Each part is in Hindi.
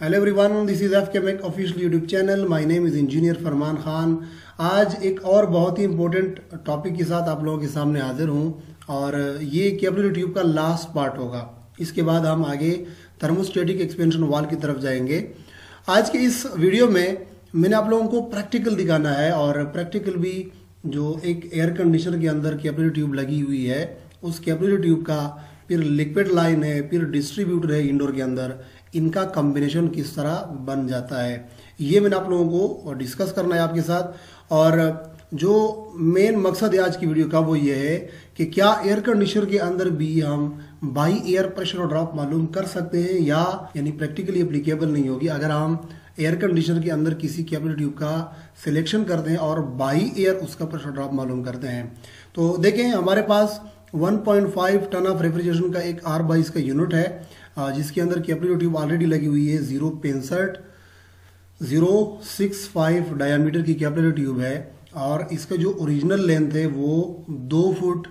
Hello everyone, this is F K make official YouTube channel. My name is engineer Farman Khan. आज एक और बहुत ही इम्पोर्टेंट टॉपिक के साथ आप लोगों के सामने हाजिर हूँ और ये केबल ट्यूब का लास्ट पार्ट होगा। इसके बाद हम आगे थर्मोस्टेटिक एक्सपेंशन वाल की तरफ जाएंगे। आज के इस वीडियो में मैंने आप लोगों को प्रैक्टिकल दिखाना है और प्रैक्टिकल भी जो एक एयर कंडीशनर के अंदर केबल ट्यूब लगी हुई है, उस केबल ट्यूब का फिर लिक्विड लाइन है, फिर डिस्ट्रीब्यूटर है इंडोर के अंदर, इनका कॉम्बिनेशन किस तरह बन जाता है, ये मैंने आप लोगों को डिस्कस करना है आपके साथ। और जो मेन मकसद है आज की वीडियो का वो ये है कि क्या एयर कंडीशनर के अंदर भी हम बाई एयर प्रेशर और ड्रॉप मालूम कर सकते हैं, या यानी प्रैक्टिकली एप्लीकेबल नहीं होगी अगर हम एयर कंडीशनर के अंदर किसी केबल ट्यूब का सिलेक्शन करते हैं और बाई एयर उसका प्रेशर ड्रॉप मालूम करते हैं। तो देखें, हमारे पास 1.5 टन ऑफ रेफ्रिजरेशन का एक R22 का यूनिट है जिसके अंदर केबल ट्यूब ऑलरेडी लगी हुई है। 0.65 डायमीटर की केबल ट्यूब है और इसका जो ओरिजिनल लेंथ है वो 2 फुट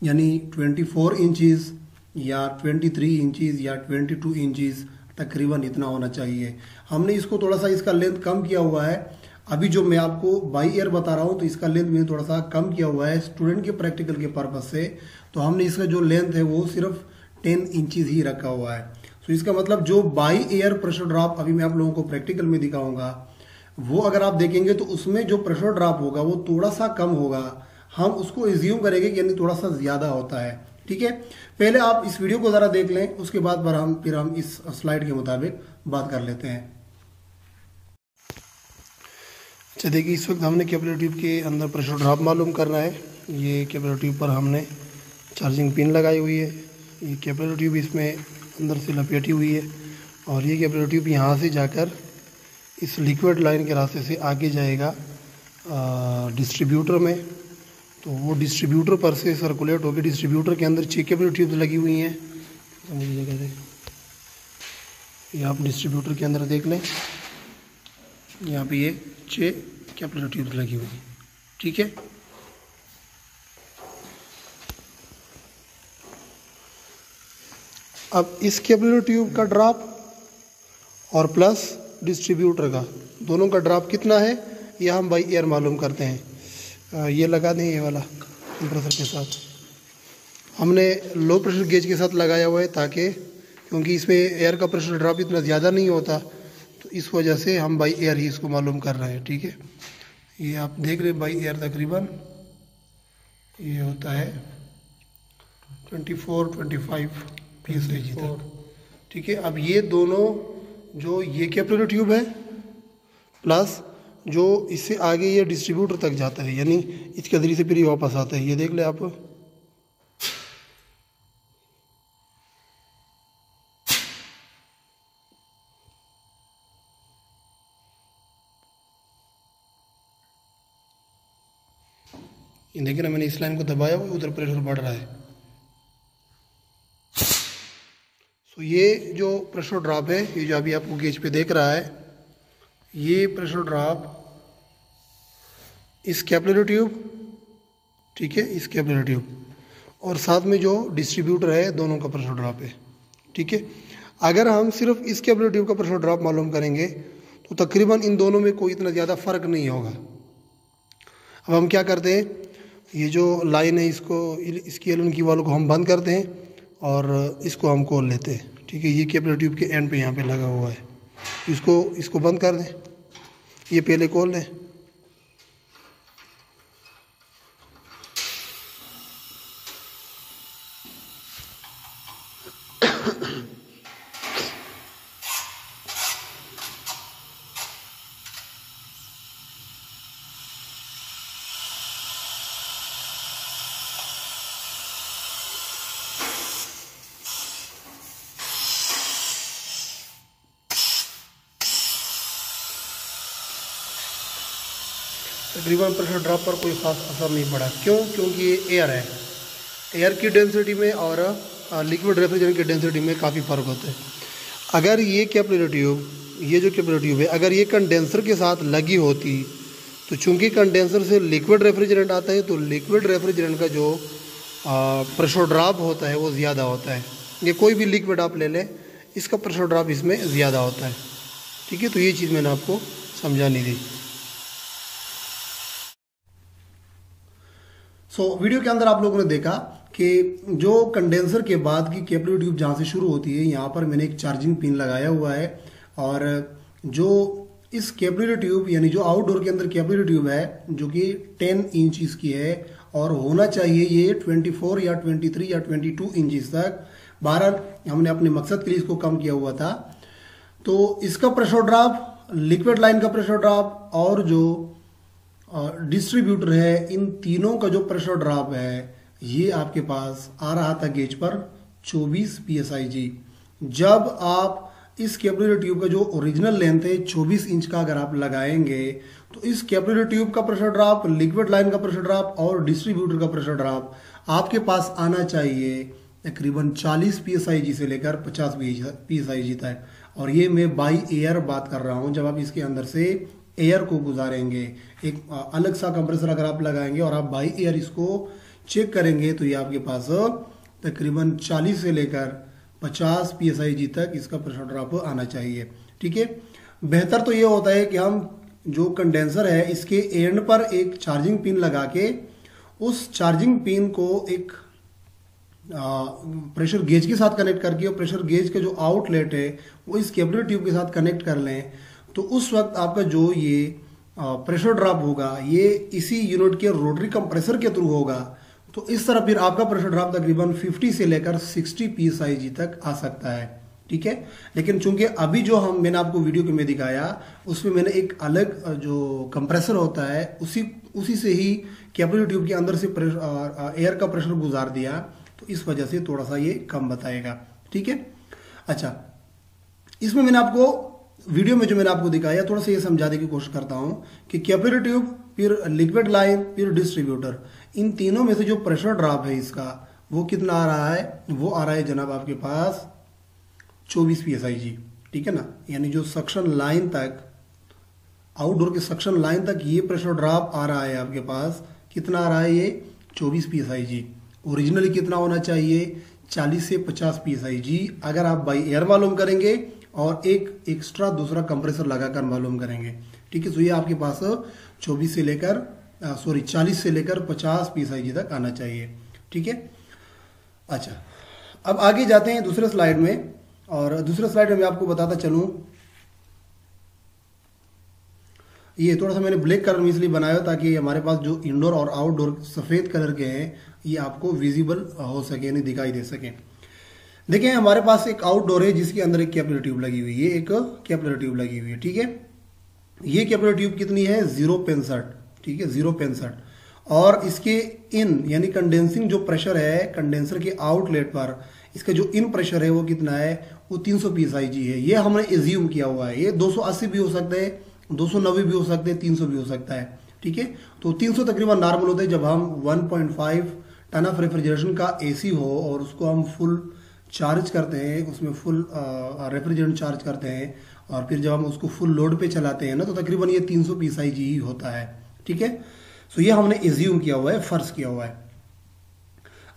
यानी 24 इंचज़ या 23 इंचज़ या 22 इंचज़ तकरीबन इतना होना चाहिए। हमने इसको थोड़ा सा इसका लेंथ कम किया हुआ है। अभी जो मैं आपको बाई एयर बता रहा हूँ तो इसका लेंथ मैंने थोड़ा सा कम किया हुआ है स्टूडेंट के प्रैक्टिकल के पर्पज से। तो हमने इसका जो लेंथ है वो सिर्फ 10 इंचज़ ही रखा हुआ है। तो इसका मतलब जो बाई एयर प्रेशर ड्रॉप अभी मैं आप लोगों को प्रैक्टिकल में दिखाऊंगा वो अगर आप देखेंगे तो उसमें जो प्रेशर ड्रॉप होगा वो थोड़ा सा कम होगा। हम उसको एज्यूम करेंगे कि यानी थोड़ा सा ज़्यादा होता है। ठीक है, पहले आप इस वीडियो को ज़रा देख लें, उसके बाद फिर हम इस स्लाइड के मुताबिक बात कर लेते हैं। अच्छा देखिए, इस वक्त हमने केबल ट्यूब के अंदर प्रेशर ड्रॉप मालूम करना है। ये केबल ट्यूब पर हमने चार्जिंग पिन लगाई हुई है। ये केबल ट्यूब इसमें अंदर से लपेटी हुई है और ये केबल ट्यूब यहाँ से जाकर इस लिक्विड लाइन के रास्ते से आगे जाएगा डिस्ट्रीब्यूटर में। तो वो डिस्ट्रीब्यूटर पर से सर्कुलेट होकर डिस्ट्रीब्यूटर के अंदर 6 केबल ट्यूब्स लगी हुई हैं। समझिए जगह से ये आप डिस्ट्रीब्यूटर के अंदर देख लें, यहाँ पे ये 6 केबल ट्यूब्स लगी हुई हैं। ठीक है, अब इस केबल ट्यूब का ड्रॉप और प्लस डिस्ट्रीब्यूटर का दोनों का ड्रॉप कितना है यह हम बाई एयर मालूम करते हैं। ये लगा दें, ये वाला कंप्रेसर के साथ हमने लो प्रेशर गेज के साथ लगाया हुआ है ताकि क्योंकि इसमें एयर का प्रेशर ड्रॉप इतना ज़्यादा नहीं होता, तो इस वजह से हम बाई एयर ही इसको मालूम कर रहे हैं। ठीक है, ये आप देख रहे हैं बाई एयर तकरीबन ये होता है 24-25 PSIG तक। ठीक है, अब ये दोनों जो ये केबल ट्यूब है प्लस जो इससे आगे ये डिस्ट्रीब्यूटर तक जाता है, यानी इसके जरिए से फिर ये वापस आता है। ये देख ले आप, ये देखिए ना, मैंने इस लाइन को दबाया हुआ, उधर प्रेशर बढ़ रहा है। तो ये जो प्रेशर ड्रॉप है, ये जो अभी आपको गेज पे देख रहा है, ये प्रेशर ड्रॉप इस केबल ट्यूब, ठीक है, इस केबल ट्यूब और साथ में जो डिस्ट्रीब्यूटर है दोनों का प्रेशर ड्रॉप है। ठीक है, अगर हम सिर्फ इस केबल ट्यूब का प्रेशर ड्रॉप मालूम करेंगे तो तकरीबन इन दोनों में कोई इतना ज़्यादा फ़र्क नहीं होगा। अब हम क्या करते हैं, ये जो लाइन है इसकी एलन की वालों को हम बंद करते हैं और इसको हम खोल लेते हैं। ठीक है, ये केबल ट्यूब के एंड पे यहाँ पे लगा हुआ है, इसको बंद कर दें, ये पहले खोल लें। तकरीबन प्रेशर ड्रॉप पर कोई ख़ास असर नहीं पड़ा। क्यों? क्योंकि ये एयर है। एयर की डेंसिटी में और लिक्विड रेफ्रिजरेंट की डेंसिटी में काफ़ी फ़र्क होता है। अगर ये केबल ट्यूब, ये जो केबल ट्यूब है, अगर ये कंडेंसर के साथ लगी होती तो चूंकि कंडेंसर से लिक्विड रेफ्रिजरेंट आता है तो लिक्विड रेफ्रिजरेंट का जो प्रेशर ड्रॉप होता है वो ज़्यादा होता है। ये कोई भी लिक्विड आप ले लें, इसका प्रेशर ड्रॉप इसमें ज़्यादा होता है। ठीक है, तो ये चीज़ मैंने आपको समझानी थी। वीडियो के अंदर आप लोगों ने देखा कि जो कंडेंसर के बाद की कैपिलरी ट्यूब जहाँ से शुरू होती है, यहाँ पर मैंने एक चार्जिंग पिन लगाया हुआ है, और जो इस कैपिलरी ट्यूब यानी जो आउटडोर के अंदर कैपिलरी ट्यूब है जो कि 10 इंच की है, और होना चाहिए ये 24 या 23 या 22 इंच तक। बहरहाल हमने अपने मकसद के लिए इसको कम किया हुआ था। तो इसका प्रेशर ड्रॉप, लिक्विड लाइन का प्रेशर ड्रॉप और जो डिस्ट्रीब्यूटर है, इन तीनों का जो प्रेशर ड्रॉप है ये आपके पास आ रहा था गेज पर 24 psi। जब आप इस कैपिलरी ट्यूब का जो ओरिजिनल लेंथ है 24 इंच का अगर आप लगाएंगे, तो इस कैपिलरी ट्यूब का प्रेशर ड्रॉप, लिक्विड लाइन का प्रेशर ड्रॉप और डिस्ट्रीब्यूटर का प्रेशर ड्रॉप आपके पास आना चाहिए तकरीबन 40 psi से लेकर 50 psi तक। और ये मैं बाई एयर बात कर रहा हूँ। जब आप इसके अंदर से एयर को गुजारेंगे, एक अलग सा कंप्रेसर अगर आप लगाएंगे और आप बाई एयर इसको चेक करेंगे, तो ये आपके पास तकरीबन 40 से लेकर 50 psi तक इसका प्रेशर ड्रॉप आना चाहिए। ठीक है, बेहतर तो ये होता है कि हम जो कंडेंसर है इसके एंड पर एक चार्जिंग पिन लगा के उस चार्जिंग पिन को एक प्रेशर गेज के साथ कनेक्ट करके, और प्रेशर गेज का जो आउटलेट है वो इस कैपिलरी ट्यूब के साथ कनेक्ट कर लें, तो उस वक्त आपका जो ये प्रेशर ड्रॉप होगा ये इसी यूनिट के रोटरी कंप्रेसर के थ्रू होगा। तो इस तरह फिर आपका प्रेशर ड्रॉप तकरीबन 50 से लेकर 60 psi तक आ सकता है। ठीक है, लेकिन चूंकि अभी जो मैंने आपको वीडियो के में दिखाया उसमें मैंने एक अलग जो कंप्रेसर होता है उसी से ही कैपिलरी ट्यूब के अंदर से एयर का प्रेशर गुजार दिया, तो इस वजह से थोड़ा सा ये कम बताएगा। ठीक है, अच्छा, इसमें मैंने आपको वीडियो में जो मैंने आपको दिखाया थोड़ा सा ये समझाने की कोशिश करता हूं कि कैपिलरी ट्यूब, फिर लिक्विड लाइन, फिर डिस्ट्रीब्यूटर, इन तीनों में से जो प्रेशर ड्रॉप है इसका वो कितना आ रहा है, वो आ रहा है जनाब आपके पास 24 psi। ठीक है ना, यानी जो सक्शन लाइन तक, आउटडोर के सक्शन लाइन तक ये प्रेशर ड्रॉप आ रहा है आपके पास, कितना आ रहा है ये 24 psi। ओरिजिनली कितना होना चाहिए 40 से 50 psi अगर आप बाई एयर मालूम करेंगे और एक एक्स्ट्रा दूसरा कंप्रेसर लगाकर मालूम करेंगे। ठीक है, तो ये आपके पास 40 से लेकर 50 psi तक आना चाहिए। ठीक है, अच्छा, अब आगे जाते हैं दूसरे स्लाइड में, और दूसरे स्लाइड में मैं आपको बताता चलूं, ये थोड़ा सा मैंने ब्लैक कलर में इसलिए बनाया ताकि हमारे पास जो इंडोर और आउटडोर सफ़ेद कलर के हैं ये आपको विजिबल हो सके, यानी दिखाई दे सके। देखिए, हमारे पास एक आउटडोर है जिसके अंदर एक कैपिलरी ट्यूब लगी हुई है, एक कैपिलरी ट्यूब लगी हुई है। ठीक है, ये कैपिलरी ट्यूब कितनी है 0.65। ठीक है, 0.65, और इसके इन यानी कंडेंसिंग जो प्रेशर है कंडेंसर के आउटलेट पर, इसका जो इन प्रेशर है वो कितना है, वो 300 psi है। ये हमने एज्यूम किया हुआ है, ये 280 भी हो सकता है, 290 भी हो सकते हैं, 300 भी हो सकता है। ठीक है, तो 300 तकरीबन नॉर्मल होता है जब हम 1.5 टन ऑफ रेफ्रिजरेशन का एसी हो और उसको हम फुल चार्ज करते हैं, उसमें फुल रेफ्रिजरेंट चार्ज करते हैं, और फिर जब हम उसको फुल लोड पे चलाते हैं ना, तो तकरीबन ये 300 psi ही होता है। ठीक है, सो ये हमने एज्यूम किया हुआ है, फर्ज किया हुआ है।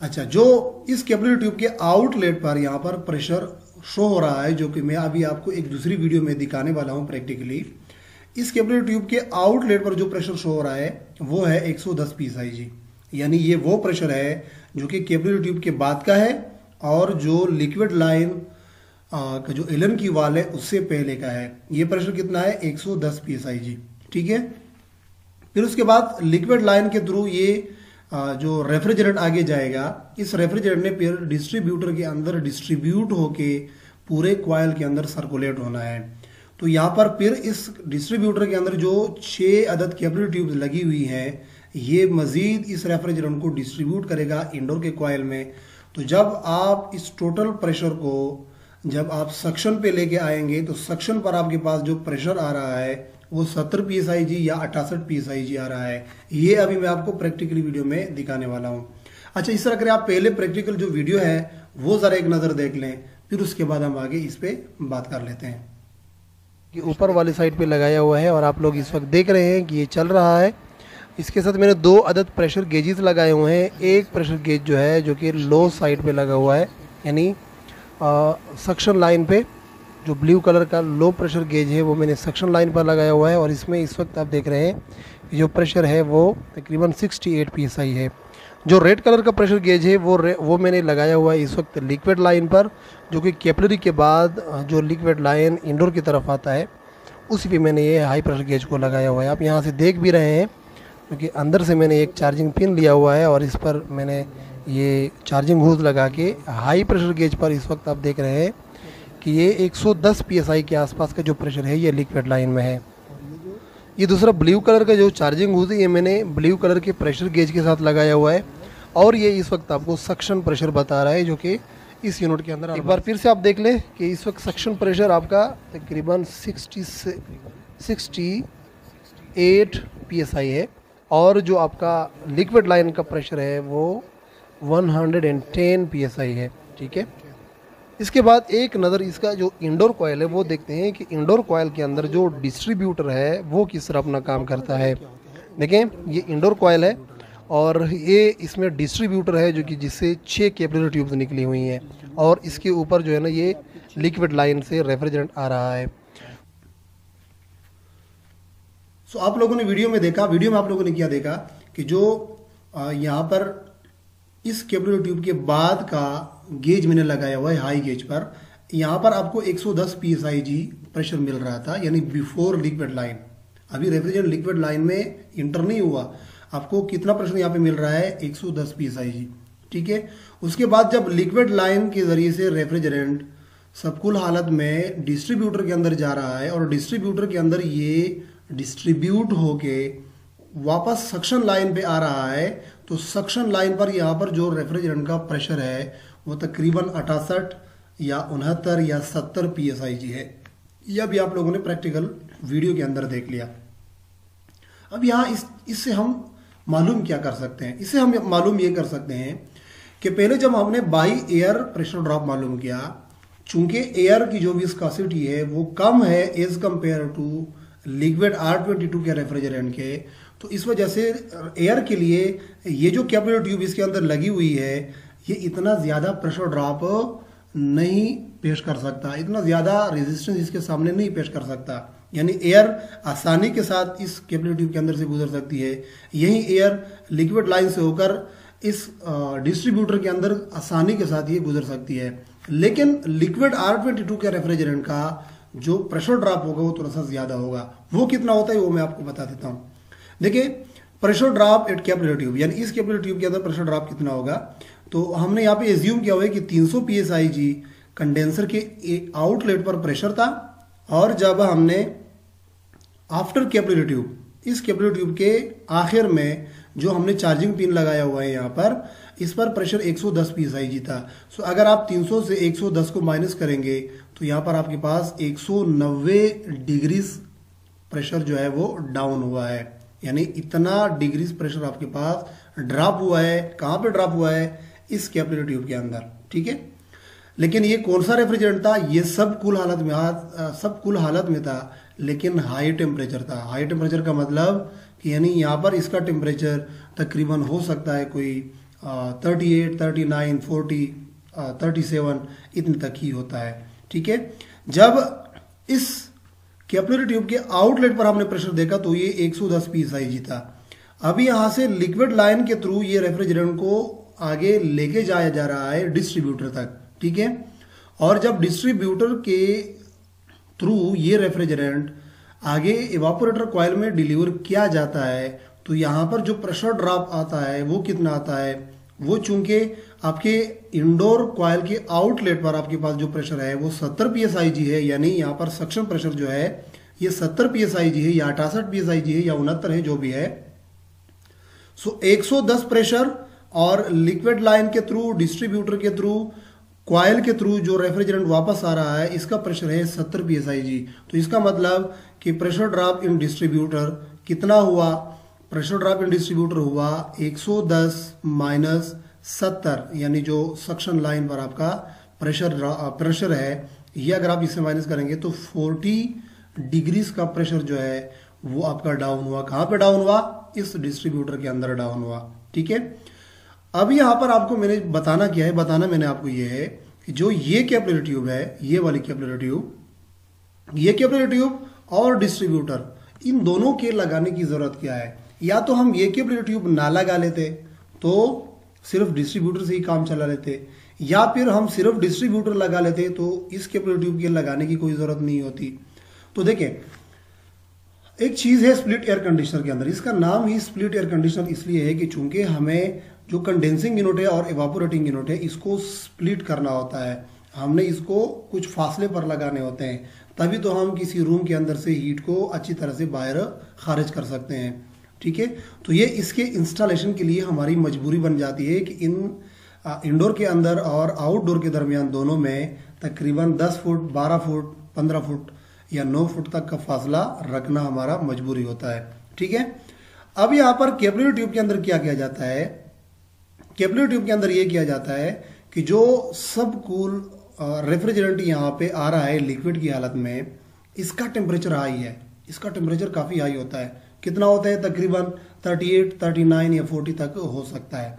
अच्छा, जो इस कैपिलरी ट्यूब के आउटलेट पर यहाँ पर प्रेशर शो हो रहा है, जो कि मैं अभी आपको एक दूसरी वीडियो में दिखाने वाला हूँ प्रैक्टिकली, इस कैपिलरी ट्यूब के आउटलेट पर जो प्रेशर शो हो रहा है वो है 110 psi। यानी ये वो प्रेशर है जो कि कैपिलरी ट्यूब के बाद का है और जो लिक्विड लाइन का जो एलन की वाल है उससे पहले का है। ये प्रेशर कितना है 110 psi। ठीक है, फिर उसके बाद लिक्विड लाइन के थ्रू ये जो रेफ्रिजरेंट आगे जाएगा, इस रेफ्रिजरेंट ने फिर डिस्ट्रीब्यूटर के अंदर डिस्ट्रीब्यूट होके पूरे कॉइल के अंदर सर्कुलेट होना है। तो यहाँ पर फिर इस डिस्ट्रीब्यूटर के अंदर जो 6 अदद कैपिलरी ट्यूब्स लगी हुई हैं, ये मजीद इस रेफ्रिजरेंट को डिस्ट्रीब्यूट करेगा इंडोर के कॉइल में। तो जब आप इस टोटल प्रेशर को जब आप सक्शन पे लेके आएंगे, तो सक्शन पर आपके पास जो प्रेशर आ रहा है वो 70 psi या 68 psi आ रहा है। ये अभी मैं आपको प्रैक्टिकली वीडियो में दिखाने वाला हूँ। अच्छा, इस तरह करें, आप पहले प्रैक्टिकल जो वीडियो है वो ज़रा एक नज़र देख लें, फिर उसके बाद हम आगे इस पर बात कर लेते हैं। कि ऊपर वाली साइड पे लगाया हुआ है और आप लोग इस वक्त देख रहे हैं कि ये चल रहा है। इसके साथ मैंने 2 अदद प्रेशर गेजेस लगाए हुए हैं। एक प्रेशर गेज जो है जो कि लो साइड पे लगा हुआ है, यानी सक्शन लाइन पे, जो ब्लू कलर का लो प्रेशर गेज है वो मैंने सक्शन लाइन पर लगाया हुआ है और इसमें इस वक्त आप देख रहे हैं कि जो प्रेशर है वो तकरीबन 68 psi है। जो रेड कलर का प्रेशर गेज है वो मैंने लगाया हुआ है इस वक्त लिक्विड लाइन पर, जो कि कैपिलरी के बाद जो लिक्विड लाइन इंडोर की तरफ आता है उसी पे मैंने ये हाई प्रेशर गेज को लगाया हुआ है। आप यहाँ से देख भी रहे हैं क्योंकि अंदर से मैंने एक चार्जिंग पिन लिया हुआ है और इस पर मैंने ये चार्जिंग होज लगा के हाई प्रेशर गेज पर इस वक्त आप देख रहे हैं कि ये 110 psi के आसपास का जो प्रेशर है ये लिक्विड लाइन में है। ये दूसरा ब्लू कलर का जो चार्जिंग होज है ये मैंने ब्लू कलर के प्रेशर गेज के साथ लगाया हुआ है और ये इस वक्त आपको सक्शन प्रेशर बता रहा है, जो कि इस यूनिट के अंदर एक बार फिर से आप देख लें कि इस वक्त सक्शन प्रेशर आपका तकरीबन 68 psi है और जो आपका लिक्विड लाइन का प्रेशर है वो 110 psi है। ठीक है, इसके बाद एक नज़र इसका जो इंडोर कॉयल है वो देखते हैं कि इंडोर कॉयल के अंदर जो डिस्ट्रीब्यूटर है वो किस तरह अपना काम करता है। देखें, ये इंडोर कॉयल है और ये इसमें डिस्ट्रीब्यूटर है जो कि जिससे 6 कैपिलरी ट्यूब्स निकली हुई हैं और इसके ऊपर जो है ना ये लिक्विड लाइन से रेफ्रिजरेंट आ रहा है। सो आप लोगों ने वीडियो में आप लोगों ने क्या देखा कि जो यहाँ पर इस कैपिलरी ट्यूब के बाद का गेज मैंने लगाया हुआ है हाई गेज पर, यहाँ पर आपको 110 psi प्रेशर मिल रहा था, यानी बिफोर लिक्विड लाइन। अभी रेफ्रिजरेंट लिक्विड लाइन में इंटर नहीं हुआ, आपको कितना प्रेशर यहाँ पे मिल रहा है 110 psi। ठीक है, उसके बाद जब लिक्विड लाइन के जरिए से रेफ्रिजरेंट सबकुल हालत में डिस्ट्रीब्यूटर के अंदर जा रहा है और डिस्ट्रीब्यूटर के अंदर ये डिस्ट्रीब्यूट होके वापस सक्शन लाइन पे आ रहा है, तो सक्शन लाइन पर यहाँ पर जो रेफ्रिजरेंट का प्रेशर है वो तकरीबन 68 या 69 या 70 psi है। यह भी आप लोगों ने प्रैक्टिकल वीडियो के अंदर देख लिया। अब यहाँ इससे हम मालूम क्या कर सकते हैं? इससे हम मालूम ये कर सकते हैं कि पहले जब हमने बाई एयर प्रेशर ड्रॉप मालूम किया, चूंकि एयर की जो विस्कोसिटी है वो कम है as compare to liquid R22 के रेफ्रिजरेंट के, तो इस वजह से एयर के लिए ये जो कैपिलरी ट्यूब इसके अंदर लगी हुई है ये इतना ज़्यादा प्रेशर ड्रॉप नहीं पेश कर सकता, इतना ज़्यादा रेजिस्टेंस इसके सामने नहीं पेश कर सकता। यानी एयर आसानी के साथ इस कैपिलरी ट्यूब के अंदर से गुजर सकती है, यही एयर लिक्विड लाइन से होकर इस डिस्ट्रीब्यूटर के अंदर आसानी के साथ ये गुजर सकती है। लेकिन लिक्विड R22 के रेफ्रिजरेंट का जो प्रेशर ड्रॉप होगा वो थोड़ा सा ज़्यादा होगा। वो कितना होता है वो मैं आपको बता देता हूँ। देखिए, pressure drop eight capillary tube, यानी इस कैपिलरी ट्यूब के अंदर प्रेशर ड्रॉप कितना होगा, तो हमने यहाँ पे एज्यूम किया हुआ है कि 300 psi कंडेंसर के आउटलेट पर प्रेशर था और जब हमने आफ्टर कैपिलरी ट्यूब, इस कैपिलरी ट्यूब के आखिर में जो हमने चार्जिंग पिन लगाया हुआ है यहाँ पर, इस पर प्रेशर 110 psi था। सो अगर आप 300 से 110 को माइनस करेंगे तो यहाँ पर आपके पास 190 डिग्रीज प्रेशर जो है वो डाउन हुआ है, यानी इतना डिग्रीज प्रेशर आपके पास ड्रॉप हुआ है। कहाँ पे ड्रॉप हुआ है? इस कैपिलरी ट्यूब के अंदर। ठीक है, लेकिन ये कौन सा रेफ्रिजरेंट था? ये सब कुल हालत में था, लेकिन हाई टेम्परेचर था। हाई टेम्परेचर का मतलब कि यानी यहाँ पर इसका टेम्परेचर तकरीबन हो सकता है कोई 38, 39, 40, 37 इतने तक ही होता है। ठीक है, जब इस कैपिलरी ट्यूब के आउटलेट पर हमने प्रेशर देखा तो ये 110 psi था। अभी यहाँ से लिक्विड लाइन के थ्रू ये रेफ्रिजरेंट को आगे लेके जाया जा रहा है डिस्ट्रीब्यूटर तक। ठीक है, और जब डिस्ट्रीब्यूटर के थ्रू ये रेफ्रिजरेंट आगे इवापोरेटर कॉइल में डिलीवर किया जाता है तो यहाँ पर जो प्रेशर ड्रॉप आता है वो कितना आता है? वो चूंकि आपके इंडोर कॉइल के आउटलेट पर आपके पास जो प्रेशर है वो 70 psi है, यानी यहाँ पर सक्शन प्रेशर जो है ये 70 psi है या 68 psi है या 69 है, जो भी है। सो 110 प्रेशर और लिक्विड लाइन के थ्रू, डिस्ट्रीब्यूटर के थ्रू, कॉइल के थ्रू जो रेफ्रिजरेंट वापस आ रहा है इसका प्रेशर है 70 psi। तो इसका मतलब कि प्रेशर ड्रॉप इन डिस्ट्रीब्यूटर कितना हुआ? प्रेशर ड्रॉप इन डिस्ट्रीब्यूटर हुआ 110 माइनस 70, यानी जो सक्शन लाइन पर आपका प्रेशर है ये अगर आप इससे माइनस करेंगे तो 40 डिग्रीज का प्रेशर जो है वो आपका डाउन हुआ। कहाँ पे डाउन हुआ? इस डिस्ट्रीब्यूटर के अंदर डाउन हुआ। ठीक है, अब यहाँ पर आपको मैंने बताना क्या है? बताना मैंने आपको ये है कि जो ये कैपिलरी ट्यूब है, ये वाली कैपिलरी ट्यूब, ये कैपिलरी ट्यूब और डिस्ट्रीब्यूटर, इन दोनों के लगाने की जरूरत क्या है? या तो हम ये कैपिलरी ट्यूब ना लगा लेते तो सिर्फ डिस्ट्रीब्यूटर से ही काम चला लेते, या फिर हम सिर्फ डिस्ट्रीब्यूटर लगा लेते तो इस कैपिलरी ट्यूब के लगाने की कोई जरूरत नहीं होती। तो देखें, एक चीज है स्प्लिट एयर कंडीशनर के अंदर, इसका नाम ही स्प्लिट एयर कंडीशनर इसलिए है कि चूंकि हमें जो कंडेंसिंग यूनिट है और इवापोरेटिंग यूनिट है इसको स्प्लिट करना होता है, हमने इसको कुछ फासले पर लगाने होते हैं, तभी तो हम किसी रूम के अंदर से हीट को अच्छी तरह से बाहर खारिज कर सकते हैं। ठीक है, तो ये इसके इंस्टॉलेशन के लिए हमारी मजबूरी बन जाती है कि इन इंडोर के अंदर और आउटडोर के दरमियान दोनों में तकरीबन 10 फुट, 12 फुट, 15 फुट या 9 फुट तक का फासला रखना हमारा मजबूरी होता है। ठीक है, अब यहाँ पर कैपिलरी ट्यूब के अंदर क्या किया जाता है? कैपिलरी ट्यूब के अंदर ये किया जाता है कि जो सब कूल रेफ्रिजरेंट यहाँ पे आ रहा है लिक्विड की हालत में, इसका टेम्परेचर हाई है, इसका टेम्परेचर काफ़ी हाई होता है। कितना होता है? तकरीबन 38, 39 या 40 तक हो सकता है।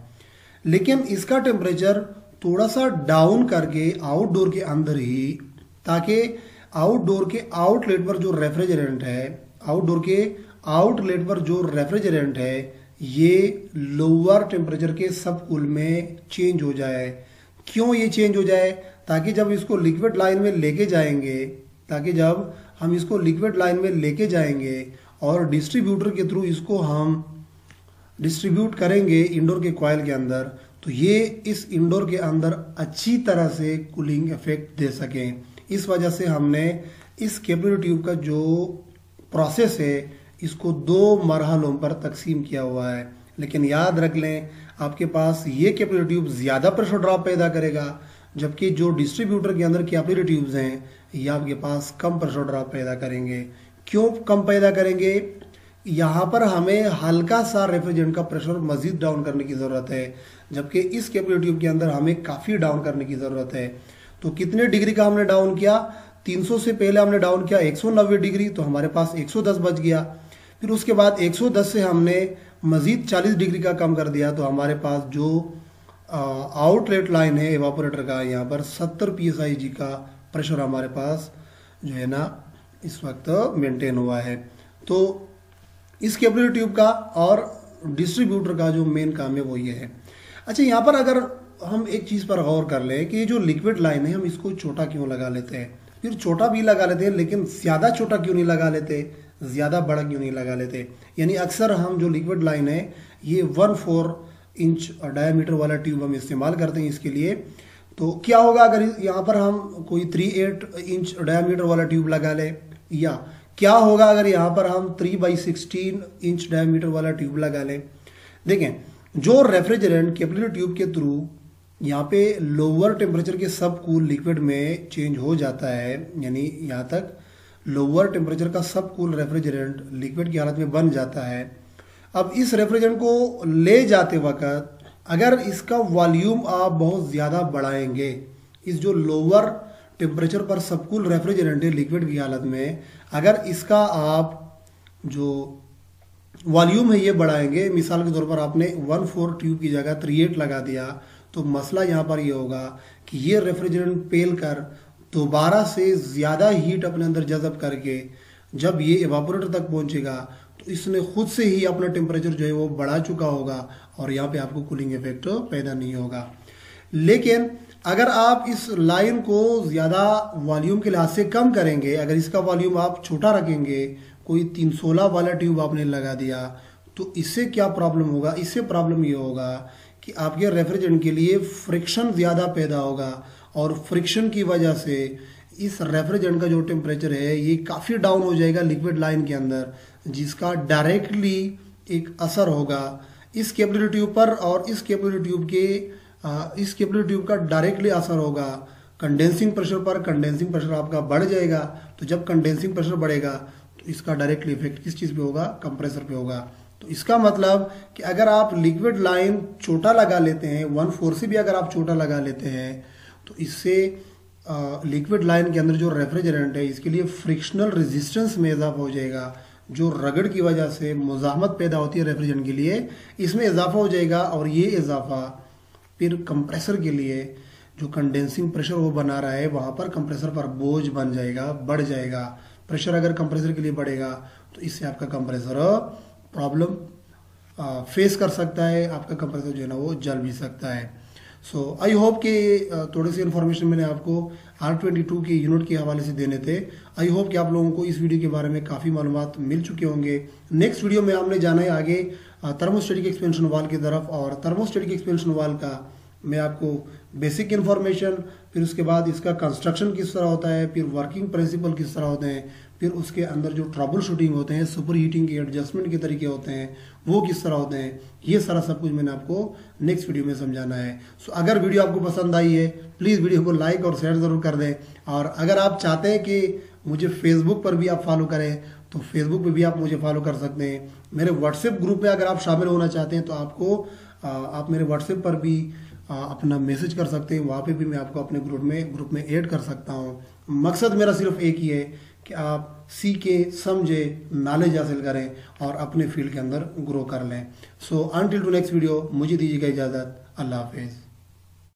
लेकिन इसका टेम्परेचर थोड़ा सा डाउन करके आउटडोर के अंदर ही, ताकि आउटडोर के आउटलेट पर जो रेफ्रिजरेंट है, आउटडोर के आउटलेट पर जो रेफ्रिजरेंट है ये लोअर टेम्परेचर के सब कूल में चेंज हो जाए। क्यों ये चेंज हो जाए? ताकि जब इसको लिक्विड लाइन में लेके जाएंगे, ताकि जब हम इसको लिक्विड लाइन में लेके जाएंगे और डिस्ट्रीब्यूटर के थ्रू इसको हम डिस्ट्रीब्यूट करेंगे इंडोर के कॉइल के अंदर, तो ये इस इंडोर के अंदर अच्छी तरह से कूलिंग इफेक्ट दे सकें। इस वजह से हमने इस कैपिलरी ट्यूब का जो प्रोसेस है इसको 2 मरहलों पर तकसीम किया हुआ है। लेकिन याद रख लें, आपके पास ये कैपिलरी ट्यूब ज़्यादा प्रेशर ड्रॉप पैदा करेगा, जबकि जो डिस्ट्रीब्यूटर के अंदर कैपिलरी ट्यूब्स हैं ये आपके पास कम प्रेशर ड्रॉप पैदा करेंगे। क्यों कम पैदा करेंगे? यहाँ पर हमें हल्का सा रेफ्रिजरेंट का प्रेशर मजीद डाउन करने की ज़रूरत है, जबकि इस कैपिलरी ट्यूब के अंदर हमें काफ़ी डाउन करने की ज़रूरत है। तो कितने डिग्री का हमने डाउन किया? 300 से पहले हमने डाउन किया 190 डिग्री, तो हमारे पास 110 बच गया। फिर उसके बाद 110 से हमने मजीद 40 डिग्री का कम कर दिया, तो हमारे पास जो आउटलेट लाइन है एवापोरेटर का, यहाँ पर 70 psi का प्रेशर हमारे पास जो है ना इस वक्त मेंटेन हुआ है। तो इस कैपिलरी ट्यूब का और डिस्ट्रीब्यूटर का जो मेन काम है वो ये है। अच्छा, यहाँ पर अगर हम एक चीज़ पर गौर कर लें कि ये जो लिक्विड लाइन है हम इसको छोटा क्यों लगा लेते हैं? फिर छोटा भी लगा लेते हैं, लेकिन ज़्यादा छोटा क्यों नहीं लगा लेते, ज़्यादा बड़ा क्यों नहीं लगा लेते? यानी अक्सर हम जो लिक्विड लाइन है ये 1/4 इंच डायमीटर वाला ट्यूब हम इस्तेमाल करते हैं इसके लिए। तो क्या होगा अगर यहाँ पर हम कोई 3/8 इंच डायमीटर वाला ट्यूब लगा ले, या क्या होगा अगर यहाँ पर हम 3/16 इंच डायमीटर वाला ट्यूब लगा लें? देखें, जो रेफ्रिजरेंट कैपिलरी ट्यूब के थ्रू यहाँ पे लोअर टेम्परेचर के सब कूल लिक्विड में चेंज हो जाता है, यानी यहाँ तक लोअर टेम्परेचर का सब कूल रेफ्रिजरेंट लिक्विड की हालत में बन जाता है। अब इस रेफ्रिजरेंट को ले जाते वक्त अगर इसका वॉल्यूम आप बहुत ज़्यादा बढ़ाएंगे, इस जो लोअर टेम्परेचर पर सब कूल रेफ्रिजरेंट है लिक्विड की हालत में, अगर इसका आप जो वॉल्यूम है ये बढ़ाएंगे, मिसाल के तौर पर आपने 1/4 ट्यूब की जगह 3/8 लगा दिया, तो मसला यहाँ पर ये होगा कि ये रेफ्रिजरेंट पेल कर दोबारा से ज़्यादा हीट अपने अंदर जज़ब करके जब ये एवापोरेटर तक पहुँचेगा तो इसने खुद से ही अपना टेम्परेचर जो है वो बढ़ा चुका होगा और यहाँ पे आपको कूलिंग इफेक्ट पैदा नहीं होगा। लेकिन अगर आप इस लाइन को ज़्यादा वॉल्यूम के लिहाज से कम करेंगे, अगर इसका वॉल्यूम आप छोटा रखेंगे, कोई 316 वाला ट्यूब आपने लगा दिया, तो इससे क्या प्रॉब्लम होगा? इससे प्रॉब्लम ये होगा कि आपके रेफ्रिजरेंट के लिए फ्रिक्शन ज़्यादा पैदा होगा और फ्रिक्शन की वजह से इस रेफ्रिजरेंट का जो टेम्परेचर है ये काफ़ी डाउन हो जाएगा लिक्विड लाइन के अंदर, जिसका डायरेक्टली एक असर होगा इस कैपिलरी ट्यूब पर, और इस कैपिलरी ट्यूब का डायरेक्टली असर होगा कंडेंसिंग प्रेशर पर। कंडेंसिंग प्रेशर आपका बढ़ जाएगा, तो जब कंडेंसिंग प्रेशर बढ़ेगा तो इसका डायरेक्टली इफेक्ट किस चीज़ पे होगा? कंप्रेसर पे होगा। तो इसका मतलब कि अगर आप लिक्विड लाइन छोटा लगा लेते हैं, 1/4 से भी अगर आप छोटा लगा लेते हैं, तो इससे लिक्विड लाइन के अंदर जो रेफ्रिजरेंट है इसके लिए फ्रिक्शनल रेजिस्टेंस में इजाफा हो जाएगा, जो रगड़ की वजह से मुज़ाहमत पैदा होती है रेफ्रिजरेंट के लिए, इसमें इजाफा हो जाएगा। और ये इजाफा फिर कंप्रेसर के लिए जो कंडेंसिंग प्रेशर वो बना रहा है वहाँ पर कंप्रेसर पर बोझ बन जाएगा, बढ़ जाएगा। प्रेशर अगर कंप्रेसर के लिए बढ़ेगा तो इससे आपका कंप्रेसर प्रॉब्लम फेस कर सकता है, आपका कंप्रेसर जो है ना वो जल भी सकता है। सो आई होप कि थोड़ी सी इन्फॉर्मेशन मैंने आपको R22 के यूनिट के हवाले से देने थे। आई होप कि आप लोगों को इस वीडियो के बारे में काफ़ी मालूमात मिल चुके होंगे। नेक्स्ट वीडियो में हमने जाना है आगे थर्मोस्टेटिक एक्सपेंशन वाल्व की तरफ, और थर्मोस्टेटिक एक्सपेंशन वाल्व का मैं आपको बेसिक इन्फॉर्मेशन, फिर उसके बाद इसका कंस्ट्रक्शन किस तरह होता है, फिर वर्किंग प्रिंसिपल किस तरह होते हैं, फिर उसके अंदर जो ट्रबल शूटिंग होते हैं, सुपर हीटिंग के एडजस्टमेंट के तरीके होते हैं वो किस तरह होते हैं, ये सारा सब कुछ मैंने आपको नेक्स्ट वीडियो में समझाना है। सो अगर वीडियो आपको पसंद आई है प्लीज़ वीडियो को लाइक और शेयर ज़रूर कर दें। और अगर आप चाहते हैं कि मुझे फेसबुक पर भी आप फॉलो करें तो फेसबुक पे भी आप मुझे फॉलो कर सकते हैं। मेरे व्हाट्सएप ग्रुप में अगर आप शामिल होना चाहते हैं तो आप मेरे व्हाट्सएप पर भी अपना मैसेज कर सकते हैं, वहाँ पे भी मैं आपको अपने ग्रुप में ऐड कर सकता हूँ। मकसद मेरा सिर्फ एक ही है कि आप सीखे, समझे, नॉलेज हासिल करें और अपने फील्ड के अंदर ग्रो कर लें। So until to next video, मुझे दीजिएगा इजाज़त। अल्लाह हाफिज़।